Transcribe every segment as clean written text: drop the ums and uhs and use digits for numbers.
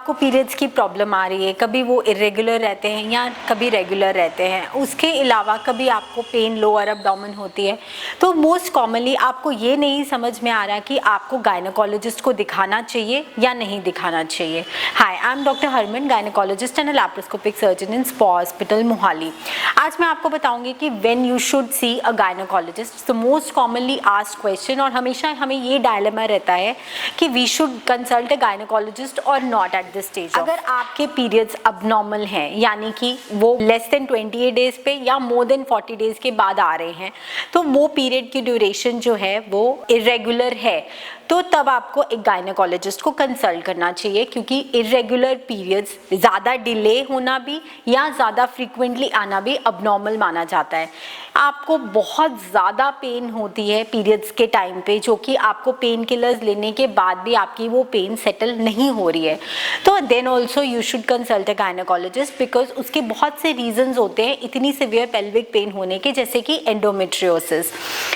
आपको पीरियड्स की प्रॉब्लम आ रही है, कभी वो इरेगुलर रहते हैं या कभी रेगुलर रहते हैं, उसके अलावा कभी आपको पेन लोअर एब्डोमेन होती है, तो मोस्ट कॉमनली आपको ये नहीं समझ में आ रहा कि आपको गायनेकोलॉजिस्ट को दिखाना चाहिए या नहीं दिखाना चाहिए। Hi, I am doctor Harman, gynaecologist and laparoscopic surgeon in spa hospital Mohali. आज मैं आपको बताऊंगी कि when you should see a gynaecologist. The most commonly asked question, और हमेशा हमें ये डायलेमा रहता है कि we should consult a gynaecologist और नॉट एट दिस स्टेज। अगर आपके पीरियड्स अबनॉर्मल हैं, यानी कि वो लेस देन 28 डेज पे या मोर देन 40 डेज के बाद आ रहे हैं, तो वो पीरियड की ड्यूरेशन जो है वो इरेगुलर है, तो तब आपको एक गायनेकोलॉजिस्ट को कंसल्ट करना चाहिए, क्योंकि इरेगुलर पीरियड्स ज़्यादा डिले होना भी या ज़्यादा फ्रीक्वेंटली आना भी अबनॉर्मल माना जाता है। आपको बहुत ज़्यादा पेन होती है पीरियड्स के टाइम पे, जो कि आपको पेन किलर्स लेने के बाद भी आपकी वो पेन सेटल नहीं हो रही है, तो then also you should consult a gynaecologist, because उसके बहुत से रीजंस होते हैं इतनी सिवियर पेल्विक पेन होने के, जैसे कि एंडोमेट्रियोसिस।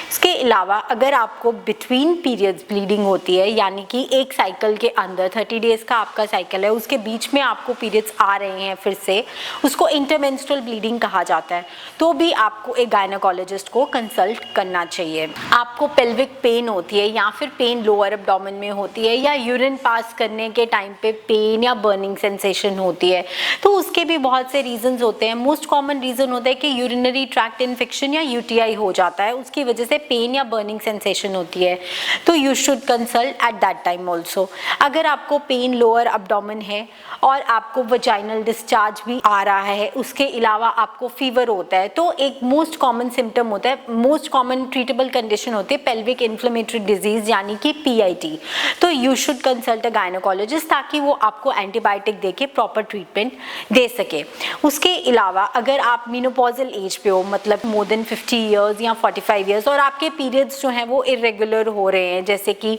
इसके अलावा अगर आपको बिटवीन पीरियड्स ब्लीडिंग होती है, यानी कि एक साइकिल के अंदर 30 डेज का आपका साइकिल है, उसके बीच में आपको पीरियड्स आ रहे हैं फिर से, उसको इंटरमेंस्ट्रुअल ब्लीडिंग कहा जाता है, तो भी आपको एक गायनेकोलॉजिस्ट को कंसल्ट करना चाहिए। आपको पेल्विक पेन होती है या फिर पेन लोअर एब्डोमेन में होती है, या यूरिन पास करने के टाइम पे पेन या बर्निंग सेंसेशन होती है, तो उसके भी बहुत से रीजंस होते हैं। मोस्ट कॉमन रीजन होता है कि यूरिनरी ट्रैक्ट इन्फेक्शन या यूटीआई हो जाता है, उसकी वजह से पेन या बर्निंग सेंसेशन होती है, तो you should consult at that time also. अगर आपको पेन लोअर एब्डोमेन है और आपको वजाइनल डिस्चार्ज भी आ रहा है, उसके अलावा आपको फीवर होता है, तो एक मोस्ट कॉमन सिम्टम होता है, मोस्ट कॉमन ट्रीटेबल कंडीशन होती है पेल्विक इन्फ्लेमेटरी डिजीज, यानी कि पीआईटी। तो you should consult a gynaecologist, ताकि वो आपको एंटीबायोटिक देके प्रॉपर ट्रीटमेंट दे सके। उसके अलावा अगर आप मेनोपॉजल एज पे हो, मतलब मोर देन 50 ईयर्स या 45 ईयर्स, और आपके पीरियड्स जो हैं वो इरेगुलर हो रहे हैं, जैसे कि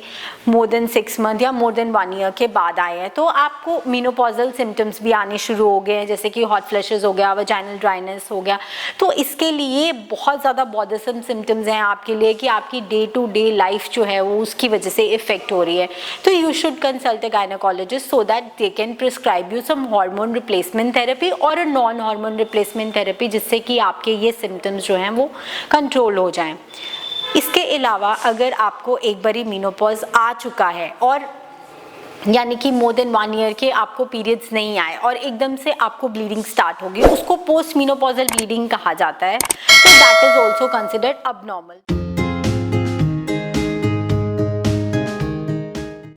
मोर देन 6 मंथ या मोर देन 1 ईयर के बाद आए हैं, तो आपको मेनोपॉजल सिम्टम्स भी आने शुरू हो गए हैं, जैसे कि हॉट फ्लैशेस हो गया, वजाइनल ड्राइनेस हो गया, तो इसके लिए बहुत ज़्यादा बॉदरसम सिम्टम्स हैं आपके लिए, कि आपकी डे टू डे लाइफ जो है वो उसकी वजह से इफेक्ट हो रही है। तो you should consult a gynaecologist so that they can prescribe you some hormone replacement therapy और a non hormone replacement therapy, जिससे कि आपके ये सिम्टम्स जो हैं वो कंट्रोल हो जाएं। इसके अलावा अगर आपको एक बारी मेनोपॉज आ चुका है, और यानी कि मोर देन 1 ईयर के आपको पीरियड्स नहीं आए और एकदम से आपको ब्लीडिंग स्टार्ट होगी, उसको पोस्ट मेनोपॉजल ब्लीडिंग कहा जाता है, तो that is also considered abnormal.